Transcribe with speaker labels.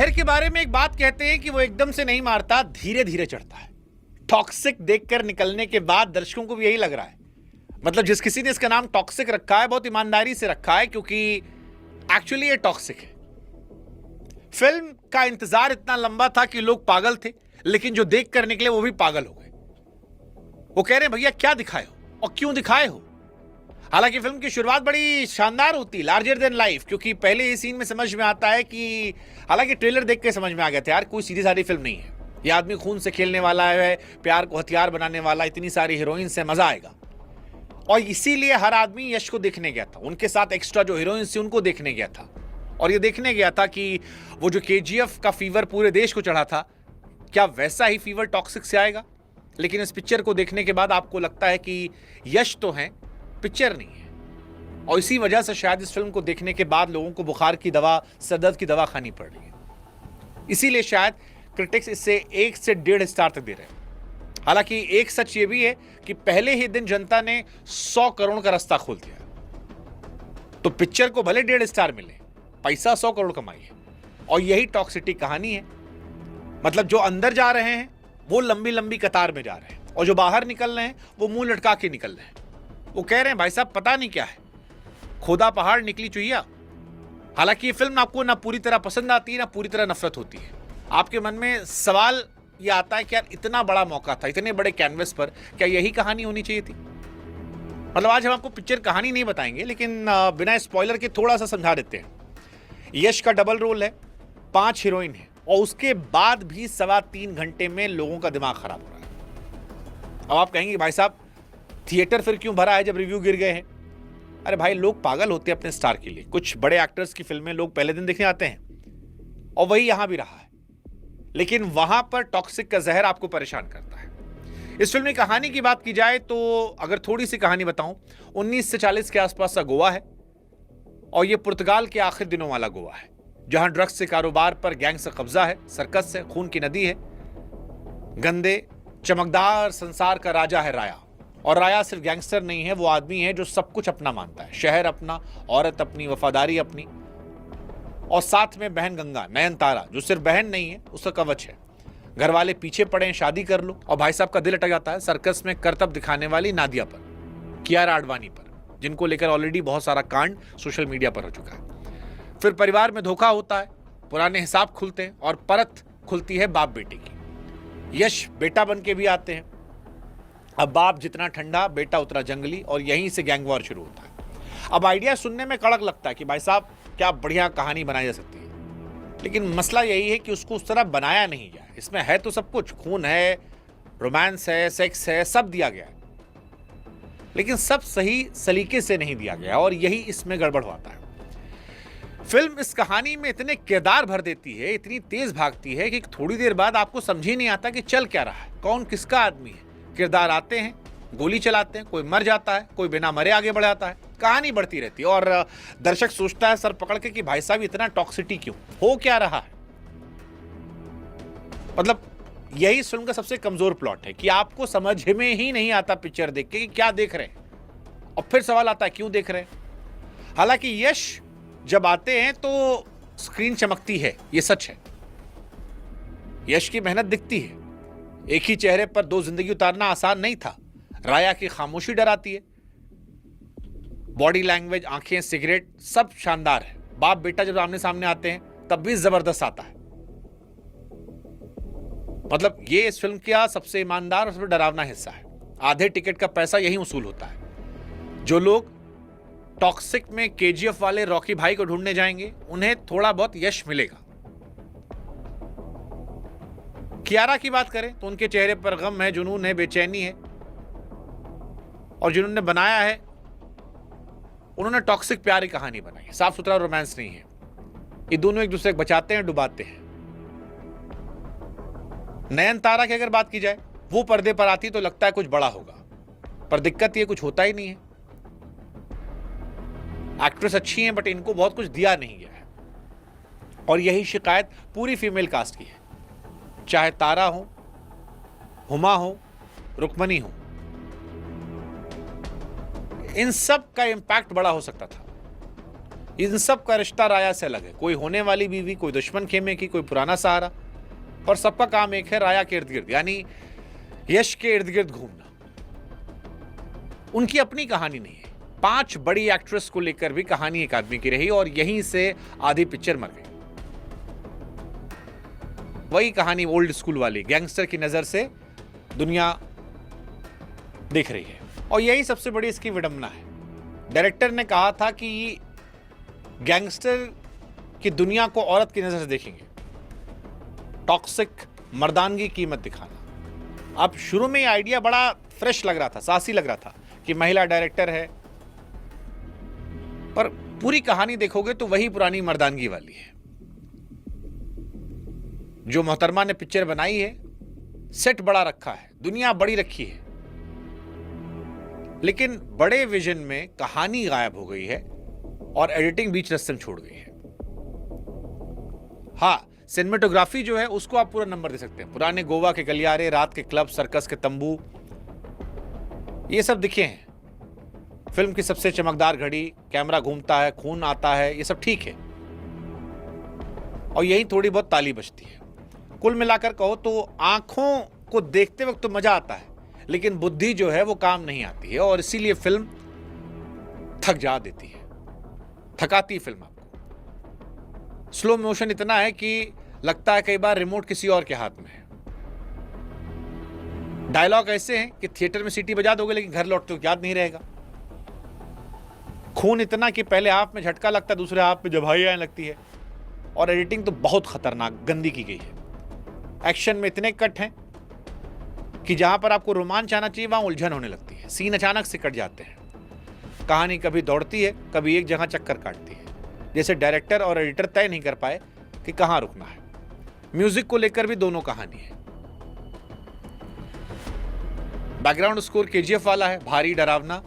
Speaker 1: जहर के बारे में एक बात कहते हैं कि वो एकदम से नहीं मारता, धीरे धीरे चढ़ता है। टॉक्सिक देखकर निकलने के बाद दर्शकों को भी यही लग रहा है। मतलब जिस किसी ने इसका नाम टॉक्सिक रखा है, बहुत ईमानदारी से रखा है, क्योंकि एक्चुअली ये टॉक्सिक है। फिल्म का इंतजार इतना लंबा था कि लोग पागल थे, लेकिन जो देख कर निकले वो भी पागल हो गए। वो कह रहे हैं भैया क्या दिखाए हो और क्यों दिखाए हो। हालांकि फिल्म की शुरुआत बड़ी शानदार होती है, लार्जर देन लाइफ, क्योंकि पहले ही सीन में समझ में आता है कि, हालांकि ट्रेलर देख के समझ में आ गया था यार कोई सीधी सादी फिल्म नहीं है, ये आदमी खून से खेलने वाला है, प्यार को हथियार बनाने वाला, इतनी सारी हीरोइन से मजा आएगा। और इसीलिए हर आदमी यश को देखने गया था, उनके साथ एक्स्ट्रा जो हीरोइन थी उनको देखने गया था। और ये देखने गया था कि वो जो केजीएफ का फीवर पूरे देश को चढ़ा था, क्या वैसा ही फीवर टॉक्सिक से आएगा। लेकिन इस पिक्चर को देखने के बाद आपको लगता है कि यश तो है, पिक्चर नहीं है। और इसी वजह से शायद इस फिल्म को देखने के बाद लोगों को बुखार की दवा, सर दर्द की दवा खानी पड़ रही है। इसीलिए शायद क्रिटिक्स इसे 1 से 1.5 स्टार तक दे रहे हैं। हालांकि एक सच ये भी है कि पहले ही दिन जनता ने 100 करोड़ का रास्ता खोल दिया। तो पिक्चर को भले 1.5 स्टार मिले, पैसा 100 करोड़ कमाई है। और यही टॉक्सिटी कहानी है। मतलब जो अंदर जा रहे हैं वो लंबी लंबी कतार में जा रहे हैं, और जो बाहर निकल रहे हैं वो मुंह लटका के निकल रहे हैं। वो कह रहे हैं भाई साहब पता नहीं क्या है, खोदा पहाड़ निकली चुहिया। हालांकि ये फिल्म आपको ना पूरी तरह पसंद आती है ना पूरी तरह नफरत होती है। आपके मन में सवाल ये आता है कि यार इतना बड़ा मौका था, इतने बड़े कैनवस पर, क्या यही कहानी होनी चाहिए थी। मतलब आज हम आपको पिक्चर कहानी नहीं बताएंगे, लेकिन बिना स्पॉइलर के थोड़ा सा समझा देते हैं। यश का डबल रोल है, 5 हीरोइन है, और उसके बाद भी 3.25 घंटे में लोगों का दिमाग खराब हो रहा है। अब आप कहेंगे भाई साहब थिएटर फिर क्यों भरा है जब रिव्यू गिर गए हैं। अरे भाई लोग पागल होते हैं अपने स्टार के लिए। कुछ बड़े एक्टर्स की फिल्में लोग पहले दिन देखने आते हैं, और वही यहां भी रहा है। लेकिन वहां पर टॉक्सिक का जहर आपको परेशान करता है। इस फिल्म की कहानी की बात की जाए तो अगर थोड़ी सी कहानी बताऊं, 1940 के आसपास का गोवा है, और यह पुर्तगाल के आखिर दिनों वाला गोवा है, जहां ड्रग्स से कारोबार पर गैंग से कब्जा है, सर्कस है, खून की नदी है। गंदे चमकदार संसार का राजा है राया। और राया सिर्फ गैंगस्टर नहीं है, वो आदमी है जो सब कुछ अपना मानता है। शहर अपना, औरत अपनी, वफादारी अपनी, और साथ में बहन गंगा, नयनतारा, जो सिर्फ बहन नहीं है उसका कवच है। घर वाले पीछे पड़े हैं, शादी कर लो। और भाई साहब का दिल अटक जाता है सर्कस में करतब दिखाने वाली नादिया पर, कियारा आडवाणी पर, जिनको लेकर ऑलरेडी बहुत सारा कांड सोशल मीडिया पर हो चुका है। फिर परिवार में धोखा होता है, पुराने हिसाब खुलते हैं, और परत खुलती है बाप बेटे की। यश बेटा बन के भी आते हैं। अब बाप जितना ठंडा, बेटा उतना जंगली, और यहीं से गैंग वॉर शुरू होता है। अब आइडिया सुनने में कड़क लगता है कि भाई साहब क्या बढ़िया कहानी बनाई जा सकती है, लेकिन मसला यही है कि उसको उस तरह बनाया नहीं गया। इसमें है तो सब कुछ, खून है, रोमांस है, सेक्स है, सब दिया गया है, लेकिन सब सही सलीके से नहीं दिया गया, और यही इसमें गड़बड़ होता है। फिल्म इस कहानी में इतने किरदार भर देती है, इतनी तेज भागती है कि थोड़ी देर बाद आपको समझ ही नहीं आता कि चल क्या रहा है, कौन किसका आदमी है। किरदार आते हैं, गोली चलाते हैं, कोई मर जाता है, कोई बिना मरे आगे बढ़ जाता है, कहानी बढ़ती रहती है, और दर्शक सोचता है सर पकड़ के कि भाई साहब इतना टॉक्सिटी क्यों, हो क्या रहा है। मतलब यही इस फिल्म का सबसे कमजोर प्लॉट है कि आपको समझ में ही नहीं आता पिक्चर देख के कि क्या देख रहे हैं, और फिर सवाल आता है क्यों देख रहे हैं। हालांकि यश जब आते हैं तो स्क्रीन चमकती है, ये सच है। यश की मेहनत दिखती है। एक ही चेहरे पर 2 जिंदगी उतारना आसान नहीं था। राया की खामोशी डराती है, बॉडी लैंग्वेज, आंखें, सिगरेट, सब शानदार है। बाप बेटा जब आमने सामने आते हैं तब भी जबरदस्त आता है। मतलब ये इस फिल्म का सबसे ईमानदार और सबसे डरावना हिस्सा है। आधे टिकट का पैसा यही वसूल होता है। जो लोग टॉक्सिक में केजीएफ वाले रॉकी भाई को ढूंढने जाएंगे, उन्हें थोड़ा बहुत यश मिलेगा। कियारा की बात करें तो उनके चेहरे पर गम है, जुनून है, बेचैनी है, और जिन्होंने बनाया है उन्होंने टॉक्सिक प्यार की कहानी बनाई है, साफ सुथरा रोमांस नहीं है। ये दोनों एक दूसरे को बचाते हैं, डुबाते हैं। नयनतारा की अगर बात की जाए, वो पर्दे पर आती तो लगता है कुछ बड़ा होगा, पर दिक्कत ये कुछ होता ही नहीं है। एक्ट्रेस अच्छी हैं, बट इनको बहुत कुछ दिया नहीं गया है, और यही शिकायत पूरी फीमेल कास्ट की है, चाहे तारा हो, हुमा हो, रुक्मनी हो। इन सब का इंपैक्ट बड़ा हो सकता था। इन सब का रिश्ता राया से अलग है। कोई होने वाली बीवी, कोई दुश्मन खेमे की, कोई पुराना सहारा, पर सबका काम एक है, राया के इर्द गिर्द, यानी यश के इर्द गिर्द घूमना। उनकी अपनी कहानी नहीं है। 5 बड़ी एक्ट्रेस को लेकर भी कहानी एक आदमी की रही और यहीं से आधी पिक्चर मर गई। वही कहानी ओल्ड स्कूल वाली, गैंगस्टर की नजर से दुनिया देख रही है और यही सबसे बड़ी इसकी विडंबना है। डायरेक्टर ने कहा था कि गैंगस्टर की दुनिया को औरत की नजर से देखेंगे, टॉक्सिक मर्दानगी कीमत दिखाना। अब शुरू में ये आइडिया बड़ा फ्रेश लग रहा था, साहसी लग रहा था कि महिला डायरेक्टर है, पर पूरी कहानी देखोगे तो वही पुरानी मर्दानगी वाली है। जो मोहतरमा ने पिक्चर बनाई है, सेट बड़ा रखा है, दुनिया बड़ी रखी है, लेकिन बड़े विजन में कहानी गायब हो गई है और एडिटिंग बीच रास्ते में छोड़ गई है। हाँ, सिनेमेटोग्राफी जो है उसको आप पूरा नंबर दे सकते हैं। पुराने गोवा के गलियारे, रात के क्लब, सर्कस के तंबू, ये सब दिखे हैं। फिल्म की सबसे चमकदार घड़ी, कैमरा घूमता है, खून आता है, ये सब ठीक है और यही थोड़ी बहुत ताली बजती है। कुल मिलाकर कहो तो आंखों को देखते वक्त तो मजा आता है, लेकिन बुद्धि जो है वो काम नहीं आती है और इसीलिए फिल्म थक जा देती है, थकाती फिल्म आपको। स्लो मोशन इतना है कि लगता है कई बार रिमोट किसी और के हाथ में है। डायलॉग ऐसे हैं कि थिएटर में सीटी बजा दोगे लेकिन घर लौटते हो याद नहीं रहेगा। खून इतना कि पहले हाथ में झटका लगता है, दूसरे हाथ में जवाई आने लगती है और एडिटिंग तो बहुत खतरनाक गंदी की गई है। एक्शन में इतने कट हैं कि जहां पर आपको रोमांच आना चाहिए वहां उलझन होने लगती है, सीन अचानक से कट जाते हैं। कहानी कभी दौड़ती है, कभी एक जगह चक्कर काटती है, जैसे डायरेक्टर और एडिटर तय नहीं कर पाए कि कहां रुकना है। म्यूजिक को लेकर भी दोनों कहानी है। बैकग्राउंड स्कोर केजीएफ वाला है, भारी डरावना।